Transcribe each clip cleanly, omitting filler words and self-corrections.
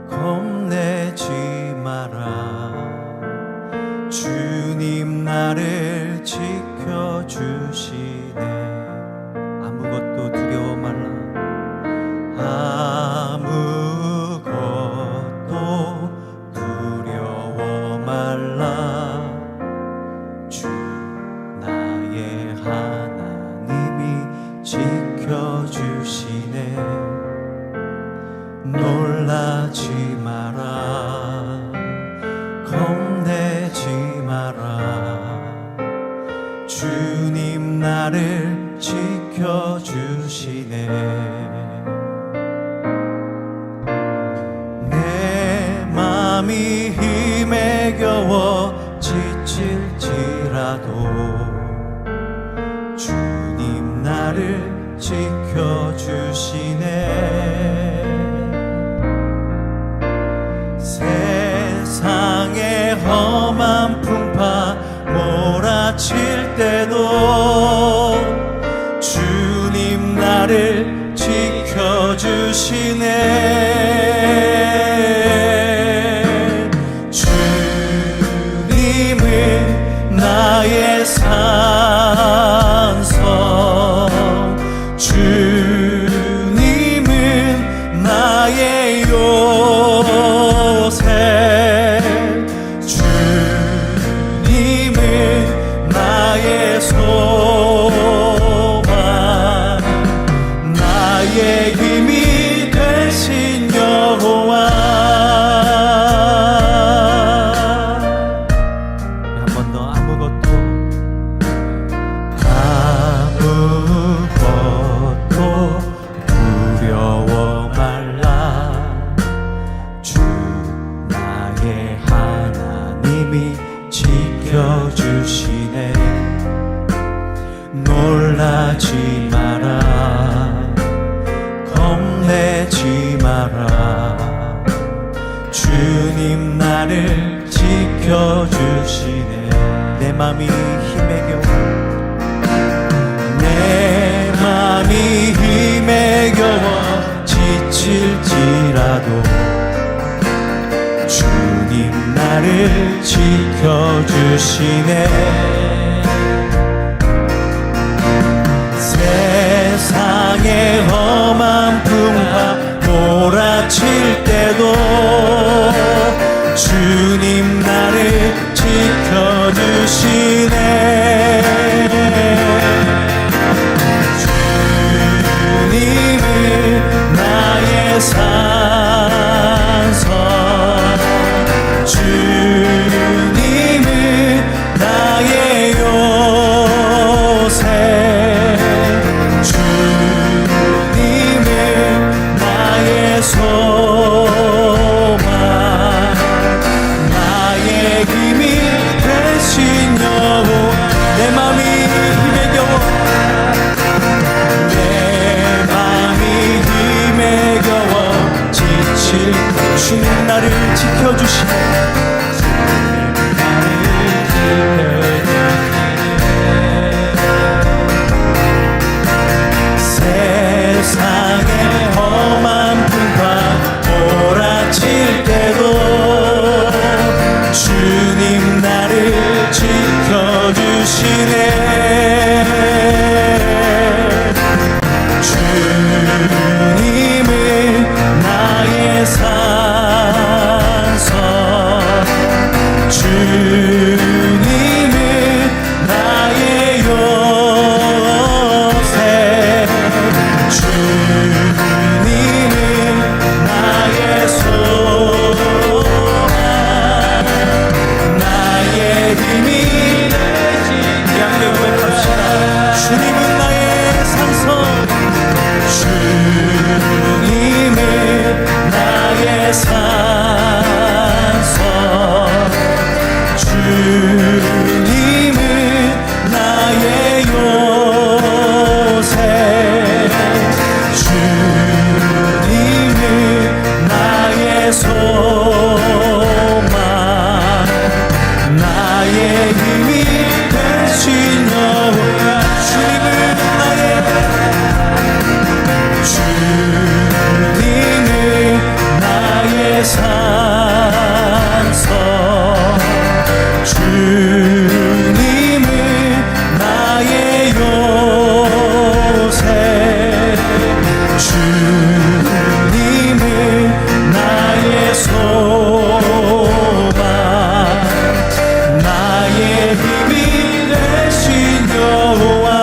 겁내지 마라. 주님 나를 지켜주시네. 아무것도 두려워 말라. 아무것도 두려워 말라. 주 나의 하나님이 지켜주시네. 놀라지 마라. 겁내지 마라. 주님 나를 지켜주시네. 내 맘이 힘에 겨워 지칠지라도 주님 나를 지켜주시네. 세상의 험한 풍파 몰아칠 때도 주님 나를 지켜주시네. 주님은 나의 산성, 주님은 나의 요새, 주님은 나의 소망, 나의 힘이 되신 여호와. 한 번 더. 아무것도 두려워 말라. 주 나의 하나님이 지켜주시네. 놀라지 마라. 겁내지 마라. 주님 나를 지켜주시네. 내 맘이 힘에 겨워, 내 맘이 힘에 겨워 지칠지라도 주님 나를 지켜주시네. 세상의 험한 풍파 몰아칠 때도 주님 나를 지켜주시네. 주님은 나의 산성, 주님은 나의 요새, 주님은 나의 소망, 나의 힘이 되신 여호와. 내 맘이 힘에 겨워, 내 맘이 힘에 겨워 지칠 주님 나를 지켜주시네. 세상의 험한 풍파 몰아칠 때도 주님 나를 지켜주시네. 주님은 나의 산성, 주님은 나의 요새, 주님은 나의 소망, 나의 힘이 되신. 함께 고백합시다. 주님은 나의 산성, 주님은 나의 산성, 주님은 나의 요새, 주님은 나의 소망, 나의 힘이 되신 여호와. 주님은 산성 주님을 나의 요새 주님을 나의 소망 나의 힘이 되신 여호와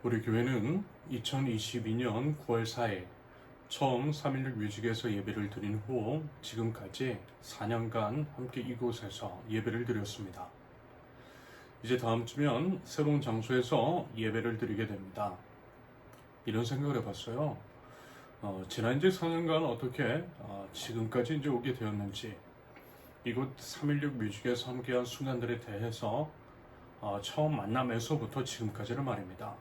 우리 교회는 2022년 9월 4일 처음 316 뮤직에서 예배를 드린 후 지금까지 4년간 함께 이곳에서 예배를 드렸습니다. 이제 다음 주면 새로운 장소에서 예배를 드리게 됩니다. 이런 생각을 해봤어요. 지난 이제 4년간 어떻게 지금까지 이제 오게 되었는지, 이곳 316 뮤직에서 함께한 순간들에 대해서 처음 만남에서부터 지금까지를 말입니다.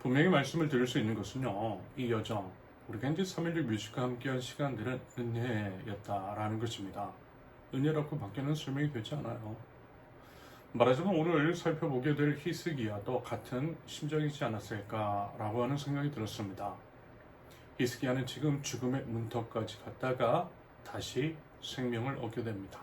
분명히 말씀을 드릴 수 있는 것은요, 이 여정, 우리가 이제 316 뮤직과 함께한 시간들은 은혜였다라는 것입니다. 은혜라고 밖에는 설명이 되지 않아요. 말하자면 오늘 살펴보게 될 히스기야도 같은 심정이지 않았을까라고 하는 생각이 들었습니다. 히스기야는 지금 죽음의 문턱까지 갔다가 다시 생명을 얻게 됩니다.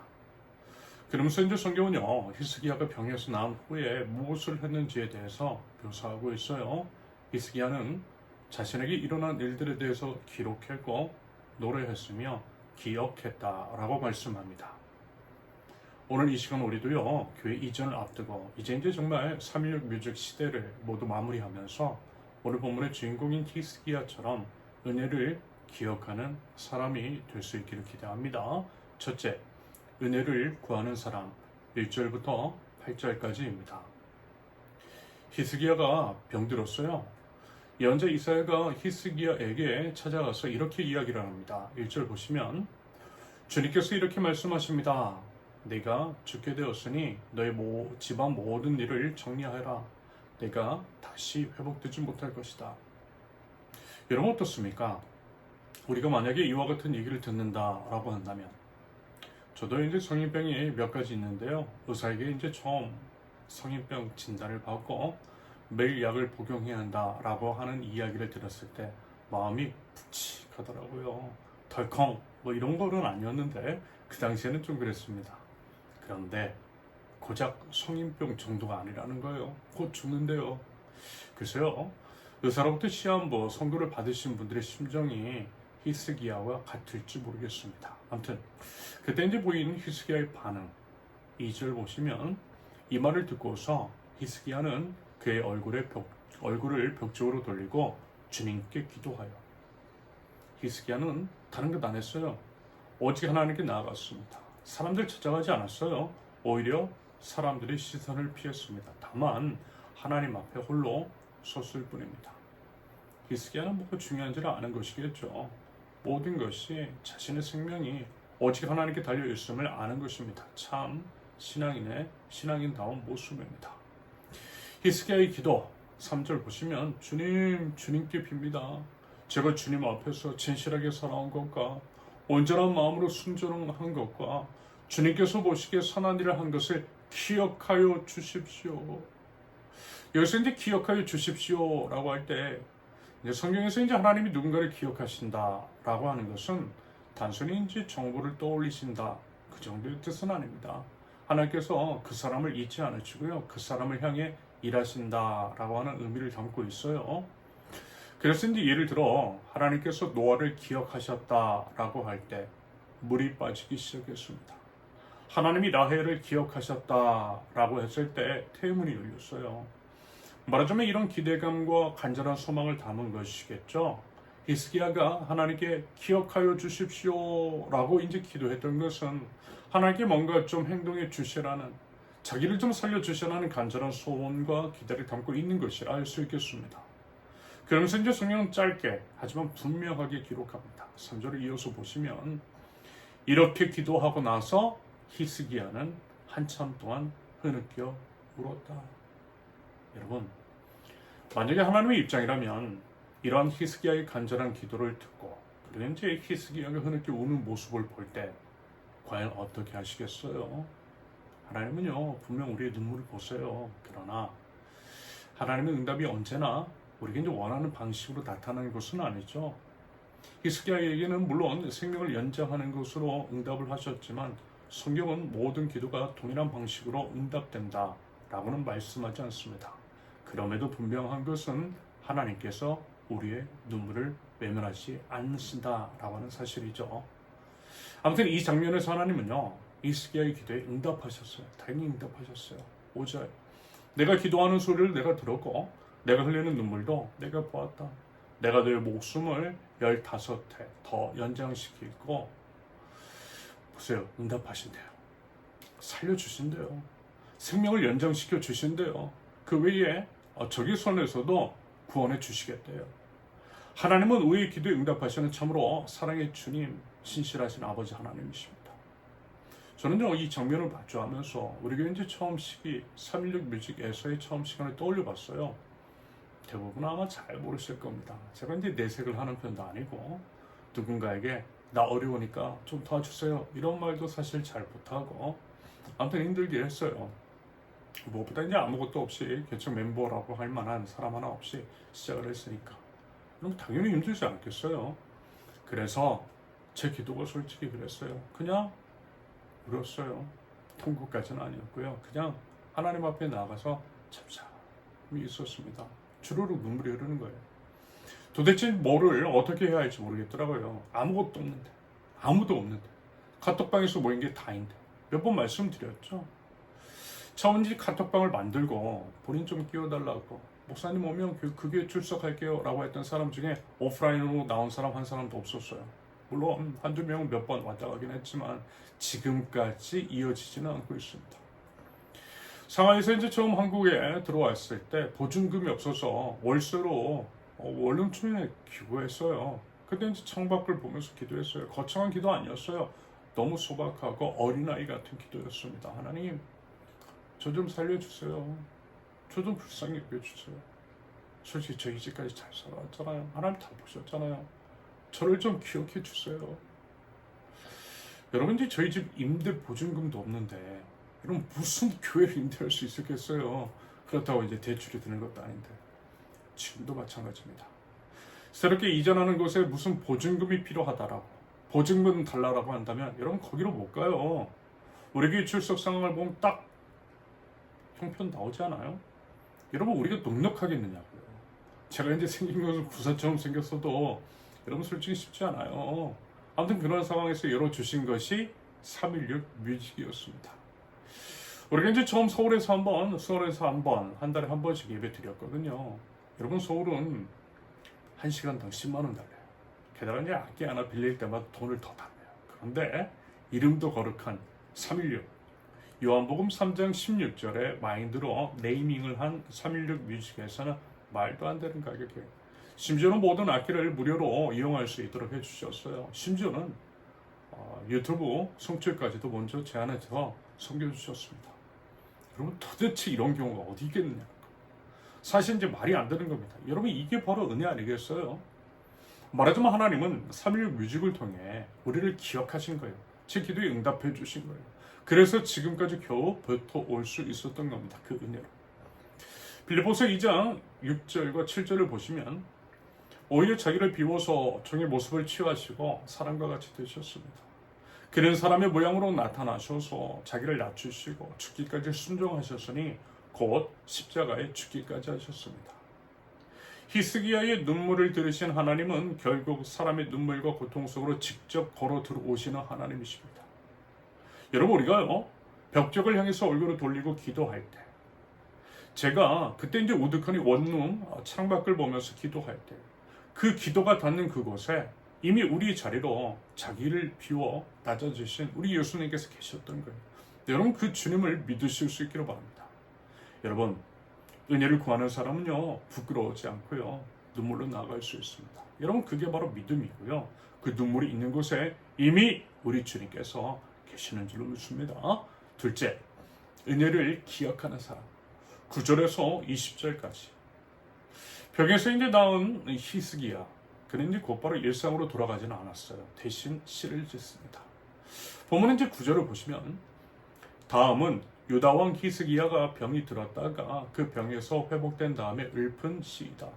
그러면서 이제 성경은요, 히스기야가 병에서 나은 후에 무엇을 했는지에 대해서 묘사하고 있어요. 히스기야는 자신에게 일어난 일들에 대해서 기록했고 노래했으며 기억했다라고 말씀합니다. 오늘 이 시간 우리도요, 교회 이전을 앞두고 이제 정말 316 뮤직 시대를 모두 마무리하면서 오늘 본문의 주인공인 히스기야처럼 은혜를 기억하는 사람이 될 수 있기를 기대합니다. 첫째, 은혜를 구하는 사람, 1절부터 8절까지입니다. 히스기야가 병들었어요. 예언자 이사야가 히스기야에게 찾아가서 이렇게 이야기를 합니다. 1절 보시면 주님께서 이렇게 말씀하십니다. 내가 죽게 되었으니 너의 집안 모든 일을 정리하여라. 내가 다시 회복되지 못할 것이다. 여러분 어떻습니까? 우리가 만약에 이와 같은 얘기를 듣는다라고 한다면, 저도 이제 성인병이 몇 가지 있는데요. 의사에게 이제 처음 성인병 진단을 받고 매일 약을 복용해야 한다라고 하는 이야기를 들었을 때 마음이 묵직하더라고요. 덜컹 뭐 이런 거는 아니었는데 그 당시에는 좀 그랬습니다. 그런데 고작 성인병 정도가 아니라는 거예요. 곧 죽는데요. 글쎄요, 의사로부터 시한부 선고를 받으신 분들의 심정이 히스기야와 같을지 모르겠습니다. 아무튼 그때 이제 보인 히스기야의 반응, 2절 보시면 이 말을 듣고서 히스기야는 그의 얼굴을 벽 쪽으로 돌리고 주님께 기도하여. 히스기야는 다른 것 안 했어요. 오직 하나님께 나아갔습니다. 사람들 찾아가지 않았어요. 오히려 사람들의 시선을 피했습니다. 다만 하나님 앞에 홀로 섰을 뿐입니다. 히스기야는 뭐가 중요한지를 아는 것이겠죠. 모든 것이 자신의 생명이 오직 하나님께 달려 있음을 아는 것입니다. 참 신앙인다운 모습입니다. 히스기야의 기도 3절 보시면 주님께 빕니다. 제가 주님 앞에서 진실하게 살아온 것과 온전한 마음으로 순종한 것과 주님께서 보시기에 선한 일을 한 것을 기억하여 주십시오. 여기서 이제 기억하여 주십시오라고 할 때 성경에서 이제 하나님이 누군가를 기억하신다라고 하는 것은 단순히 이제 정보를 떠올리신다 그 정도의 뜻은 아닙니다. 하나님께서 그 사람을 잊지 않으시고요, 그 사람을 향해 일하신다라고 하는 의미를 담고 있어요. 그래서 이제 예를 들어 하나님께서 노아를 기억하셨다라고 할 때 물이 빠지기 시작했습니다. 하나님이 라헬을 기억하셨다라고 했을 때 태문이 열렸어요. 말하자면 이런 기대감과 간절한 소망을 담은 것이겠죠. 히스기야가 하나님께 기억하여 주십시오라고 이제 기도했던 것은 하나님께 뭔가 좀 행동해 주시라는, 자기를 좀 살려 주시라는 간절한 소원과 기대를 담고 있는 것이라 알 수 있겠습니다. 그러면서 이제 성경은 짧게 하지만 분명하게 기록합니다. 3절을 이어서 보시면 이렇게 기도하고 나서 히스기야는 한참 동안 흐느껴 울었다. 여러분, 만약에 하나님의 입장이라면 이러한 히스기야의 간절한 기도를 듣고 그리고 이제 히스기야가 흐느껴 우는 모습을 볼 때 과연 어떻게 하시겠어요? 하나님은요 분명 우리의 눈물을 보세요. 그러나 하나님의 응답이 언제나 우리가 이제 원하는 방식으로 나타나는 것은 아니죠. 히스기야에게는 물론 생명을 연장하는 것으로 응답을 하셨지만 성경은 모든 기도가 동일한 방식으로 응답된다라고는 말씀하지 않습니다. 그럼에도 분명한 것은 하나님께서 우리의 눈물을 외면하지 않으신다라고 하는 사실이죠. 아무튼 이 장면에서 하나님은요 히스기야의 기도에 응답하셨어요. 다행히 응답하셨어요. 5절, 내가 기도하는 소리를 내가 들었고 내가 흘리는 눈물도 내가 보았다. 내가 너의 목숨을 15해 더 연장시키고, 보세요, 응답하신대요. 살려주신대요. 생명을 연장시켜 주신대요. 그 외에 저기 선에서도 구원해 주시겠대요. 하나님은 우리의 기도에 응답하시는 참으로 사랑의 주님, 신실하신 아버지 하나님이십니다. 저는요 이 장면을 마주하면서 우리 교회 이제 처음 시기 316 뮤직에서의 처음 시간을 떠올려 봤어요. 대부분 아마 잘 모르실 겁니다. 제가 이제 내색을 하는 편도 아니고 누군가에게 나 어려우니까 좀 도와주세요 이런 말도 사실 잘 못하고 아무튼 힘들게 했어요. 무엇보다 이제 아무것도 없이 개척 멤버라고 할 만한 사람 하나 없이 시작을 했으니까 그럼 당연히 힘들지 않겠어요. 그래서 제 기도가 솔직히 그랬어요. 그냥 울었어요. 통곡까지는 아니었고요. 그냥 하나님 앞에 나가서 참참히 있었습니다. 주르륵 눈물이 흐르는 거예요. 도대체 뭐를 어떻게 해야 할지 모르겠더라고요. 아무것도 없는데, 아무도 없는데, 카톡방에서 모인 게 다인데 몇 번 말씀드렸죠. 처음인지 카톡방을 만들고 본인 좀 끼워달라고, 목사님 오면 그 교회 출석할게요 라고 했던 사람 중에 오프라인으로 나온 사람 한 사람도 없었어요. 물론 한두 명은 몇 번 왔다 가긴 했지만 지금까지 이어지지는 않고 있습니다. 상하이에서 이제 처음 한국에 들어왔을 때 보증금이 없어서 월세로 원룸촌에 기부했어요. 그때 이제 창밖을 보면서 기도했어요. 거창한 기도 아니었어요. 너무 소박하고 어린아이 같은 기도였습니다. 하나님, 저 좀 살려주세요. 저 좀 불쌍히 여겨주세요. 솔직히 저 이제까지 잘 살아왔잖아요. 하나님 다 보셨잖아요. 저를 좀 기억해 주세요. 여러분, 이제 저희 집 임대 보증금도 없는데 여러분 무슨 교회를 임대할 수 있었겠어요. 그렇다고 이제 대출이 드는 것도 아닌데 지금도 마찬가지입니다. 새롭게 이전하는 곳에 무슨 보증금이 필요하다라고 보증금 달라라고 한다면 여러분 거기로 못 가요. 우리 교회 출석 상황을 보면 딱 형편 나오지 않아요? 여러분 우리가 넉넉하겠느냐고요. 제가 이제 생긴 것은 부사처럼 생겼어도 여러분 솔직히 쉽지 않아요. 아무튼 그런 상황에서 열어주신 것이 316 뮤직이었습니다. 우리가 이제 처음 서울에서 한 번, 한 달에 한 번씩 예배 드렸거든요. 여러분 서울은 1시간당 10만 원 달래요. 게다가 이제 악기 하나 빌릴 때마다 돈을 더 달래요. 그런데 이름도 거룩한 316 요한복음 3장 16절에 마인드로 네이밍을 한 316 뮤직에서는 말도 안 되는 가격에 심지어는 모든 악기를 무료로 이용할 수 있도록 해주셨어요. 심지어는 유튜브 송출까지도 먼저 제안해서 섬겨주셨습니다. 여러분 도대체 이런 경우가 어디 있겠느냐. 사실 이제 말이 안 되는 겁니다. 여러분 이게 바로 은혜 아니겠어요? 말하자면 하나님은 316 뮤직을 통해 우리를 기억하신 거예요. 제 기도에 응답해 주신 거예요. 그래서 지금까지 겨우 버텨올 수 있었던 겁니다. 그 은혜로. 빌립보서 2장 6절과 7절을 보시면 오히려 자기를 비워서 종의 모습을 취하시고 사람과 같이 되셨습니다. 그런 사람의 모양으로 나타나셔서 자기를 낮추시고 죽기까지 순종하셨으니 곧 십자가에 죽기까지 하셨습니다. 히스기야의 눈물을 들으신 하나님은 결국 사람의 눈물과 고통 속으로 직접 걸어 들어오시는 하나님이십니다. 여러분 우리가요 벽적을 향해서 얼굴을 돌리고 기도할 때 제가 그때 이제 우두커니 원룸 창밖을 보면서 기도할 때 그 기도가 닿는 그곳에 이미 우리 자리로 자기를 비워 낮아주신 우리 예수님께서 계셨던 거예요. 여러분 그 주님을 믿으실 수 있기를 바랍니다. 여러분 은혜를 구하는 사람은요 부끄러워하지 않고요 눈물로 나아갈 수 있습니다. 여러분 그게 바로 믿음이고요. 그 눈물이 있는 곳에 이미 우리 주님께서 계시는 줄로 믿습니다. 둘째, 은혜를 기억하는 사람. 9절에서 20절까지 벽에서 이제 나온 히스기야 그는 이제 곧바로 일상으로 돌아가지는 않았어요. 대신 시를 짓습니다. 보면 이제 9절을 보시면 다음은 유다왕 히스기야가 병이 들었다가 그 병에서 회복된 다음에 읊은 시이다.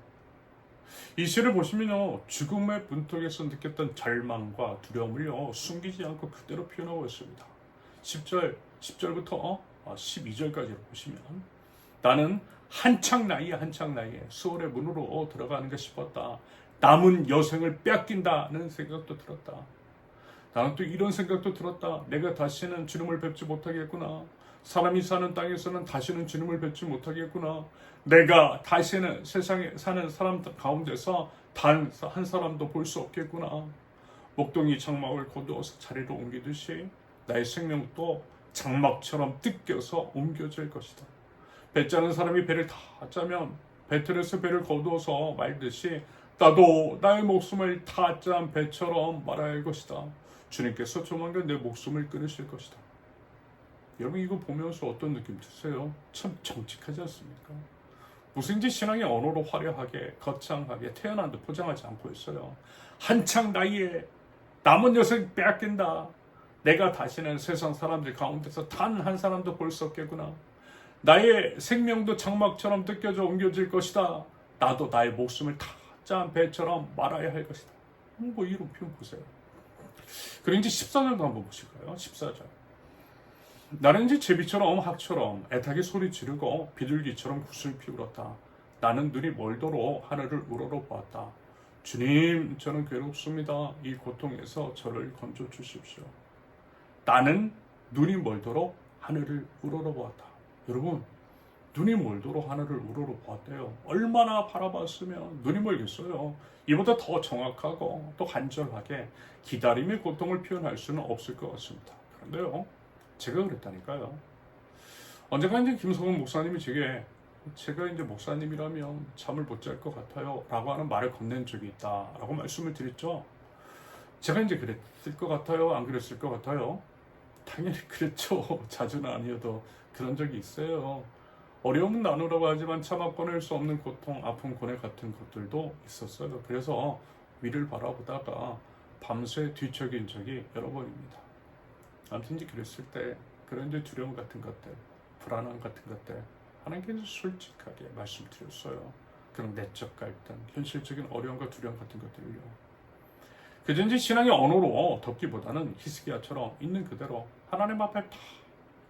이 시를 보시면요 죽음의 문턱에서 느꼈던 절망과 두려움을요 숨기지 않고 그대로 표현하고 있습니다. 10절부터 12절까지 보시면 나는 한창 나이에 수월의 문으로 들어가는가 싶었다. 남은 여생을 뺏긴다는 생각도 들었다. 나는 또 이런 생각도 들었다. 내가 다시는 주님을 뵙지 못하겠구나. 사람이 사는 땅에서는 다시는 주님을 뵙지 못하겠구나. 내가 다시는 세상에 사는 사람 가운데서 단 한 사람도 볼 수 없겠구나. 목동이 장막을 거두어서 자리로 옮기듯이 나의 생명도 장막처럼 뜯겨서 옮겨질 것이다. 배 짜는 사람이 배를 다 짜면 배틀에서 배를 거두어서 말듯이 나도 나의 목숨을 다 짠 배처럼 말아야 할 것이다. 주님께서 조만간 내 목숨을 끊으실 것이다. 여러분 이거 보면서 어떤 느낌 드세요? 참 정직하지 않습니까? 무슨 이제 신앙의 언어로 화려하게 거창하게 태어난 듯 포장하지 않고 있어요. 한창 나이에 남은 여생 빼앗긴다. 내가 다시는 세상 사람들 가운데서 단 한 사람도 볼 수 없겠구나. 나의 생명도 장막처럼 뜯겨져 옮겨질 것이다. 나도 나의 목숨을 다 짠 배처럼 말아야 할 것이다. 뭐 이런 표현 보세요. 그리고 이제 14절도 한번 보실까요? 14절. 나는 이제 제비처럼 학처럼 애타게 소리 지르고 비둘기처럼 굿을 피울었다. 나는 눈이 멀도록 하늘을 우러러보았다. 주님, 저는 괴롭습니다. 이 고통에서 저를 건져 주십시오. 나는 눈이 멀도록 하늘을 우러러보았다. 여러분, 눈이 멀도록 하늘을 우러러보았대요. 얼마나 바라봤으면 눈이 멀겠어요. 이보다 더 정확하고 또 간절하게 기다림의 고통을 표현할 수는 없을 것 같습니다. 그런데요, 제가 그랬다니까요. 언젠가 이제 김성훈 목사님이 제가 이제 목사님이라면 잠을 못 잘 것 같아요 라고 하는 말을 건넨 적이 있다 라고 말씀을 드렸죠. 제가 이제 그랬을 것 같아요? 안 그랬을 것 같아요? 당연히 그랬죠. 자주는 아니어도 그런 적이 있어요. 어려움은 나누라고 하지만 참아 꺼낼 수 없는 고통, 아픔, 고뇌 같은 것들도 있었어요. 그래서 위를 바라보다가 밤새 뒤척인 적이 여러 번입니다. 아무튼 이제 그랬을 때 그런 이제 두려움 같은 것들, 불안함 같은 것들 하나님께서 솔직하게 말씀드렸어요. 그런 내적 갈등, 현실적인 어려움과 두려움 같은 것들을요. 그전지 신앙의 언어로 덮기보다는 히스기야처럼 있는 그대로 하나님 앞에 다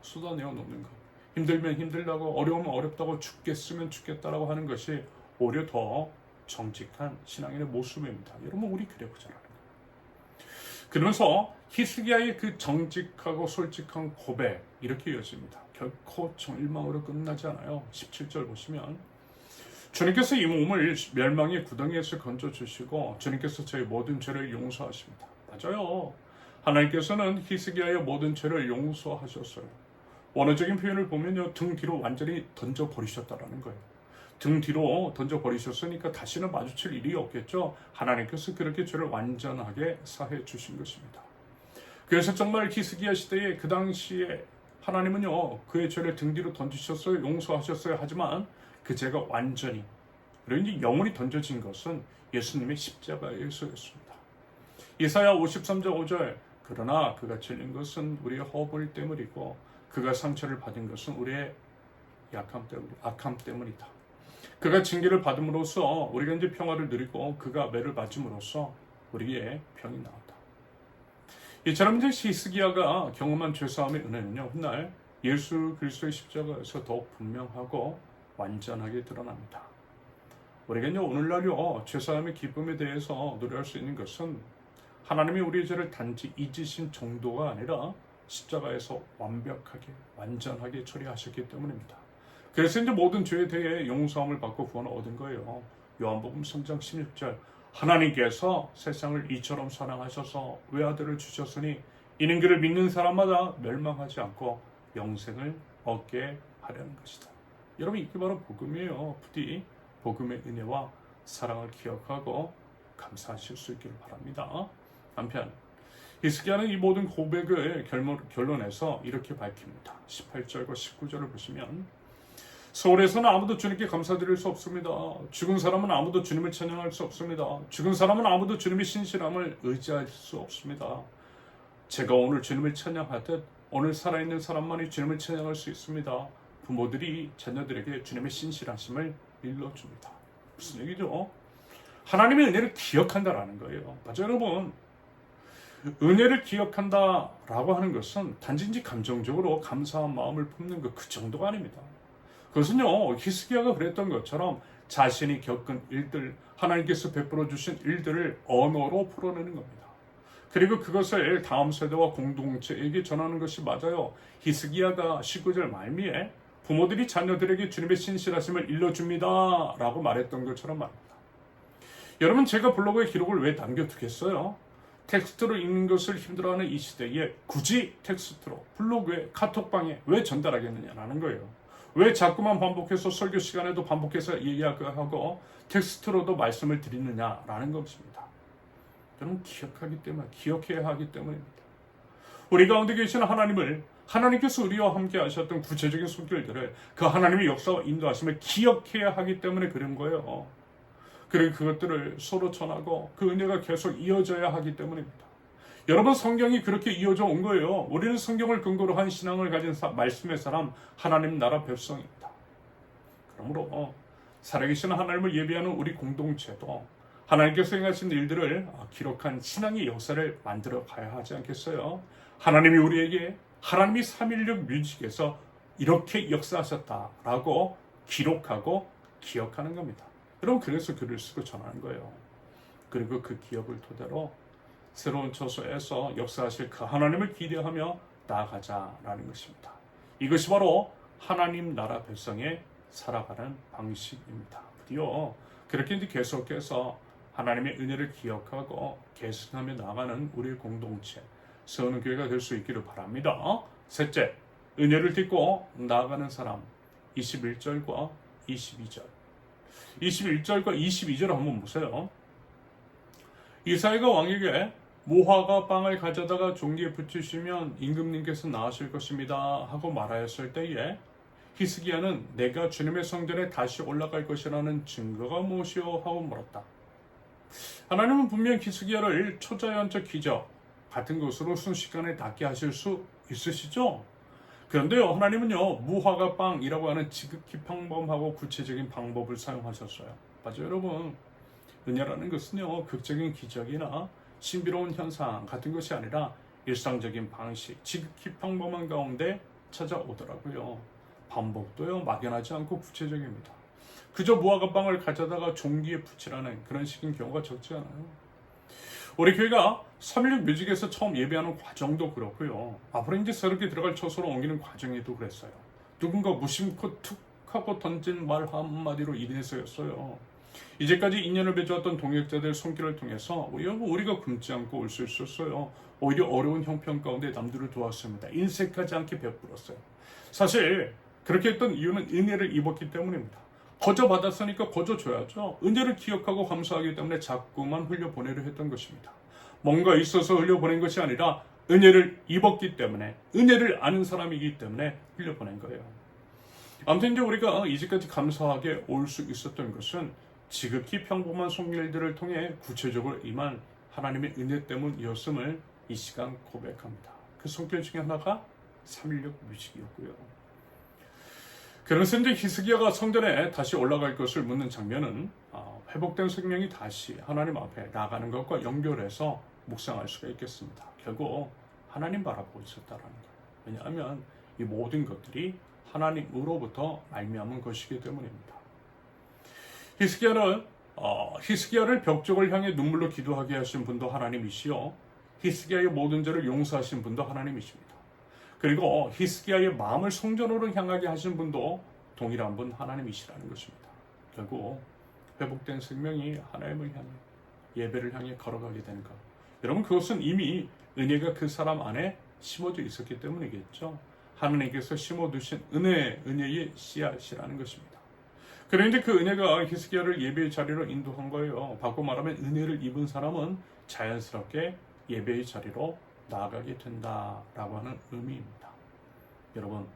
쏟아내어 놓는 것. 힘들면 힘들다고, 어려우면 어렵다고, 죽겠으면 죽겠다라고 하는 것이 오히려 더 정직한 신앙인의 모습입니다. 여러분, 우리 그래보자라는 거예요. 그러면서 히스기야의 그 정직하고 솔직한 고백, 이렇게 이어집니다. 결코 절망으로 끝나지 않아요. 17절 보시면 주님께서 이 몸을 멸망의 구덩이에서 건져주시고 주님께서 저희 모든 죄를 용서하십니다. 맞아요. 하나님께서는 히스기야의 모든 죄를 용서하셨어요. 원어적인 표현을 보면요, 등 뒤로 완전히 던져버리셨다라는 거예요. 등 뒤로 던져버리셨으니까 다시는 마주칠 일이 없겠죠. 하나님께서 그렇게 죄를 완전하게 사해 주신 것입니다. 그래서 정말 히스기야 시대에 그 당시에 하나님은요, 그의 죄를 등 뒤로 던지셨어요. 용서하셨어요. 하지만 그 죄가 완전히, 그러니 영원히 던져진 것은 예수님의 십자가에서였습니다. 이사야 53장 5절, 그러나 그가 찔린 것은 우리의 허물 때문이고 그가 상처를 받은 것은 우리의 악함 때문이다. 그가 징계를 받음으로써 우리가 이제 평화를 누리고 그가 매를 맞음으로써 우리의 병이 나왔다. 이처럼 이제 히스기야가 경험한 죄사함의 은혜는요, 훗날 예수 그리스도의 십자가에서 더욱 분명하고 완전하게 드러납니다. 우리가 이제 오늘날요, 죄사함의 기쁨에 대해서 노래할 수 있는 것은 하나님이 우리의 죄를 단지 잊으신 정도가 아니라 십자가에서 완벽하게, 완전하게 처리하셨기 때문입니다. 그래서 이제 모든 죄에 대해 용서함을 받고 구원을 얻은 거예요. 요한복음 3장 16절, 하나님께서 세상을 이처럼 사랑하셔서 외아들을 주셨으니 이는 그를 믿는 사람마다 멸망하지 않고 영생을 얻게 하려는 것이다. 여러분, 이게 바로 복음이에요. 부디 복음의 은혜와 사랑을 기억하고 감사하실 수 있기를 바랍니다. 한편 히스기야는 이 모든 고백을 결론해서 이렇게 밝힙니다. 18절과 19절을 보시면 서울에서는 아무도 주님께 감사드릴 수 없습니다. 죽은 사람은 아무도 주님을 찬양할 수 없습니다. 죽은 사람은 아무도 주님의 신실함을 의지할 수 없습니다. 제가 오늘 주님을 찬양하듯 오늘 살아있는 사람만이 주님을 찬양할 수 있습니다. 부모들이 자녀들에게 주님의 신실하심을 일러줍니다. 무슨 얘기죠? 하나님의 은혜를 기억한다라는 거예요. 맞아요, 여러분. 은혜를 기억한다라고 하는 것은 단지 감정적으로 감사한 마음을 품는 것, 그 정도가 아닙니다. 그것은요, 히스기야가 그랬던 것처럼 자신이 겪은 일들, 하나님께서 베풀어 주신 일들을 언어로 풀어내는 겁니다. 그리고 그것을 다음 세대와 공동체에게 전하는 것이 맞아요. 히스기야가 19절 말미에 부모들이 자녀들에게 주님의 신실하심을 일러줍니다 라고 말했던 것처럼 말입니다. 여러분, 제가 블로그에 기록을 왜 남겨두겠어요? 텍스트로 읽는 것을 힘들어하는 이 시대에 굳이 텍스트로 블로그에 카톡방에 왜 전달하겠느냐라는 거예요. 왜 자꾸만 반복해서 설교 시간에도 반복해서 얘기하고 텍스트로도 말씀을 드리느냐라는 것입니다. 여러분, 기억해야 하기 때문입니다. 우리 가운데 계시는 하나님을, 하나님께서 우리와 함께 하셨던 구체적인 손길들을, 그 하나님의 역사와 인도하심을 기억해야 하기 때문에 그런 거예요. 그리고 그것들을 서로 전하고 그 은혜가 계속 이어져야 하기 때문입니다. 여러분, 성경이 그렇게 이어져 온 거예요. 우리는 성경을 근거로 한 신앙을 가진 말씀의 사람, 하나님 나라 백성입니다. 그러므로 살아계신 하나님을 예배하는 우리 공동체도 하나님께서 행하신 일들을 기록한 신앙의 역사를 만들어 가야 하지 않겠어요? 하나님이 우리에게 하나님이 316 뮤직에서 이렇게 역사하셨다라고 기록하고 기억하는 겁니다. 여러분, 그래서 글을 쓰고 전하는 거예요. 그리고 그 기억을 토대로 새로운 처소에서 역사하실 그 하나님을 기대하며 나아가자라는 것입니다. 이것이 바로 하나님 나라 백성의 살아가는 방식입니다. 드디어 그렇게 이제 계속해서 하나님의 은혜를 기억하고 계승하며 나가는 우리의 공동체, 세우는 교회가 될 수 있기를 바랍니다. 셋째, 은혜를 딛고 나아가는 사람, 21절과 22절. 21절과 22절 한번 보세요. 이사야가 왕에게 모화가 빵을 가져다가 종기에 붙이시면 임금님께서 나으실 것입니다 하고 말하였을 때에 히스기야는 내가 주님의 성전에 다시 올라갈 것이라는 증거가 무엇이요 하고 물었다. 하나님은 분명 히스기야를 초자연적 기적 같은 것으로 순식간에 낫게 하실 수 있으시죠? 그런데요, 하나님은요, 무화과 빵이라고 하는 지극히 평범하고 구체적인 방법을 사용하셨어요. 맞아요, 여러분. 은혜라는 것은요, 극적인 기적이나 신비로운 현상 같은 것이 아니라 일상적인 방식, 지극히 평범한 가운데 찾아오더라고요. 방법도요, 막연하지 않고 구체적입니다. 그저 무화과빵을 가져다가 종기에 붙이라는 그런 식인 경우가 적지 않아요. 우리 교회가 316 뮤직에서 처음 예배하는 과정도 그렇고요. 앞으로 이제 새롭게 들어갈 처소로 옮기는 과정에도 그랬어요. 누군가 무심코 툭 하고 던진 말 한마디로 인해서였어요. 이제까지 인연을 맺어왔던 동역자들 손길을 통해서 우리가 굶지 않고 올 수 있었어요. 오히려 어려운 형편 가운데 남들을 도왔습니다. 인색하지 않게 베풀었어요. 사실 그렇게 했던 이유는 은혜를 입었기 때문입니다. 거저 받았으니까 거저 줘야죠. 은혜를 기억하고 감사하기 때문에 자꾸만 흘려보내려 했던 것입니다. 뭔가 있어서 흘려보낸 것이 아니라 은혜를 입었기 때문에, 은혜를 아는 사람이기 때문에 흘려보낸 거예요. 아무튼 이제 우리가 이제까지 감사하게 올 수 있었던 것은 지극히 평범한 손길들을 통해 구체적으로 임한 하나님의 은혜 때문이었음을 이 시간 고백합니다. 그 손길 중에 하나가 316 뮤직이었고요. 그러면서 이제 히스기야가 성전에 다시 올라갈 것을 묻는 장면은 회복된 생명이 다시 하나님 앞에 나가는 것과 연결해서 묵상할 수가 있겠습니다. 결국 하나님 바라보고 있었다는 거예요. 왜냐하면 이 모든 것들이 하나님으로부터 말미암은 것이기 때문입니다. 히스기야를 벽쪽을 향해 눈물로 기도하게 하신 분도 하나님이시요, 히스기야의 모든 죄를 용서하신 분도 하나님이십니다. 그리고 히스기야의 마음을 성전으로 향하게 하신 분도 동일한 분 하나님이시라는 것입니다. 결국 회복된 생명이 하나님을 향해, 예배를 향해 걸어가게 되는 것, 여러분, 그것은 이미 은혜가 그 사람 안에 심어져 있었기 때문이겠죠. 하나님께서 심어두신 은혜의 씨앗이라는 것입니다. 그런데 그 은혜가 히스기야를 예배의 자리로 인도한 거예요. 바꿔 말하면 은혜를 입은 사람은 자연스럽게 예배의 자리로 나아가게 된다라고 하는 의미입니다. 여러분,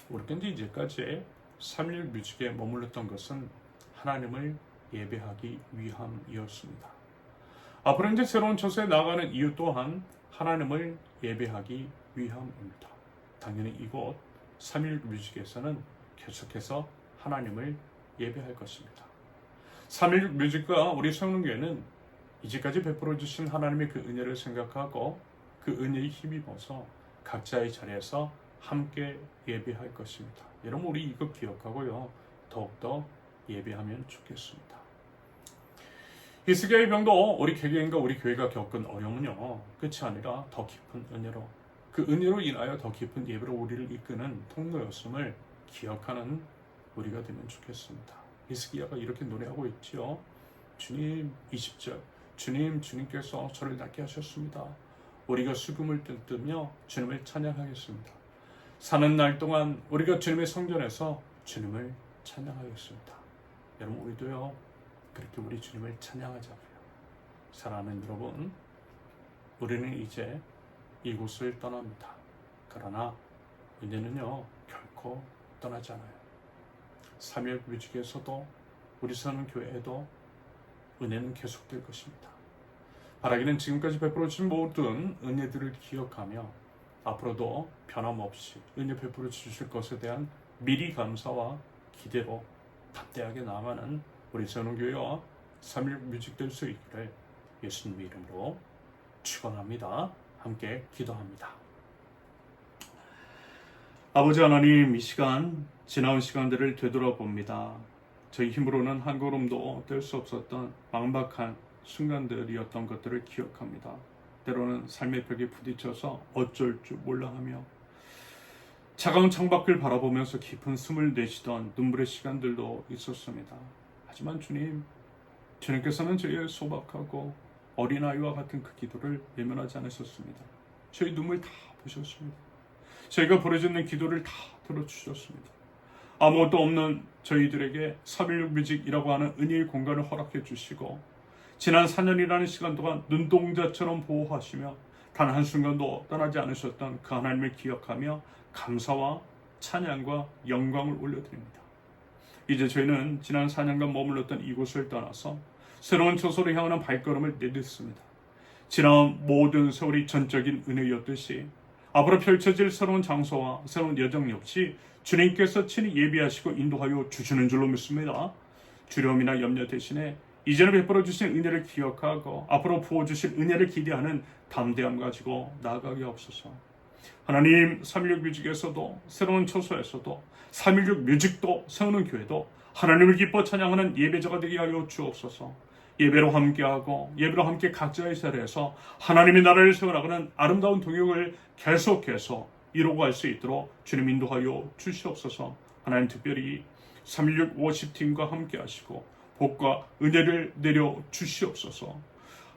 우리가 이제까지 316 뮤직에 머물렀던 것은 하나님을 예배하기 위함이었습니다. 앞으로 이제 새로운 처소에 나아가는 이유 또한 하나님을 예배하기 위함입니다. 당연히 이곳 316 뮤직에서는 계속해서 하나님을 예배할 것입니다. 316 뮤직과 우리 성령교회는 이제까지 베풀어 주신 하나님의 그 은혜를 생각하고 그 은혜에 힘입어서 각자의 자리에서 함께 예배할 것입니다. 여러분, 우리 이거 기억하고요, 더욱더 예배하면 좋겠습니다. 히스기야의 병도 우리 개개인과 우리 교회가 겪은 어려움은요, 끝이 아니라 더 깊은 은혜로, 그 은혜로 인하여 더 깊은 예배로 우리를 이끄는 통로였음을 기억하는 우리가 되면 좋겠습니다. 히스기야가 이렇게 노래하고 있지요. 주님, 20절, 주님께서 저를 낫게 하셨습니다. 우리가 수금을 뜯으며 주님을 찬양하겠습니다. 사는 날 동안 우리가 주님의 성전에서 주님을 찬양하겠습니다. 여러분, 우리도요, 그렇게 우리 주님을 찬양하자고요. 사랑하는 여러분, 우리는 이제 이곳을 떠납니다. 그러나 은혜는요, 결코 떠나지 않아요. 316 뮤직에서도 우리 사는 교회에도 은혜는 계속될 것입니다. 바라기는 지금까지 베풀어 주신 모든 은혜들을 기억하며 앞으로도 변함없이 은혜 베풀어 주실 것에 대한 미리 감사와 기대로 담대하게 나아가는 우리 선원교회와 316 뮤직 될 수 있기를 예수님의 이름으로 축원합니다. 함께 기도합니다. 아버지 하나님, 이 시간, 지나온 시간들을 되돌아봅니다. 저희 힘으로는 한 걸음도 뗄 수 없었던 막막한 순간들이었던 것들을 기억합니다. 때로는 삶의 벽에 부딪혀서 어쩔 줄 몰라하며 차가운 창밖을 바라보면서 깊은 숨을 내쉬던 눈물의 시간들도 있었습니다. 하지만 주님께서는 저희의 소박하고 어린아이와 같은 그 기도를 외면하지 않으셨습니다. 저희 눈물 다 보셨습니다. 저희가 부르짖는 기도를 다 들어주셨습니다. 아무것도 없는 저희들에게 316 뮤직이라고 하는 은혜의 공간을 허락해 주시고 지난 4년이라는 시간 동안 눈동자처럼 보호하시며 단 한순간도 떠나지 않으셨던 그 하나님을 기억하며 감사와 찬양과 영광을 올려드립니다. 이제 저희는 지난 4년간 머물렀던 이곳을 떠나서 새로운 처소로 향하는 발걸음을 내딛습니다. 지나온 모든 세월이 전적인 은혜였듯이 앞으로 펼쳐질 새로운 장소와 새로운 여정 역시 주님께서 친히 예비하시고 인도하여 주시는 줄로 믿습니다. 두려움이나 염려 대신에 이전에 베풀어 주신 은혜를 기억하고 앞으로 부어주실 은혜를 기대하는 담대함 가지고 나아가게 없소서. 하나님, 316 뮤직에서도 새로운 처소에서도 316 뮤직도 세우는 교회도 하나님을 기뻐 찬양하는 예배자가 되게 하여 주옵소서. 예배로 함께하고 예배로 함께 각자의 자리에서 하나님의 나라를 세워나가는 아름다운 동역을 계속해서 이루고 갈 수 있도록 주님 인도하여 주시옵소서. 하나님, 특별히 316 워십팀과 함께 하시고 복과 은혜를 내려 주시옵소서.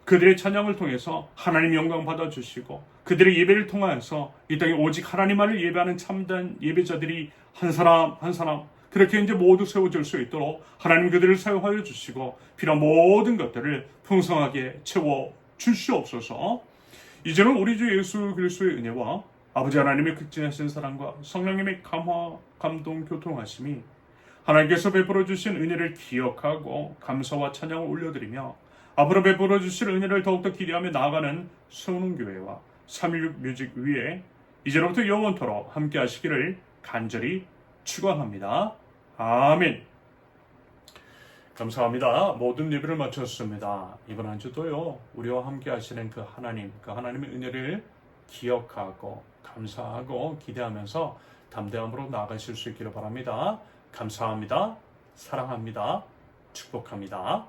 그들의 찬양을 통해서 하나님 영광 받아주시고 그들의 예배를 통하여서 이 땅에 오직 하나님만을 예배하는 참된 예배자들이 한 사람 한 사람 그렇게 이제 모두 세워질 수 있도록 하나님 그들을 사용하여 주시고 필요한 모든 것들을 풍성하게 채워 주시옵소서. 이제는 우리 주 예수 그리스도의 은혜와 아버지 하나님의 극진하신 사랑과 성령님의 감화, 감동, 교통하심이 하나님께서 베풀어 주신 은혜를 기억하고 감사와 찬양을 올려드리며 앞으로 베풀어 주실 은혜를 더욱더 기대하며 나아가는 성능교회와 316 뮤직 위에 이제로부터 영원토록 함께 하시기를 간절히 축원합니다. 아멘. 감사합니다. 모든 예배를 마쳤습니다. 이번 한 주도요, 우리와 함께 하시는 그 하나님의 은혜를 기억하고 감사하고 기대하면서 담대함으로 나아가실 수 있기를 바랍니다. 감사합니다. 사랑합니다. 축복합니다.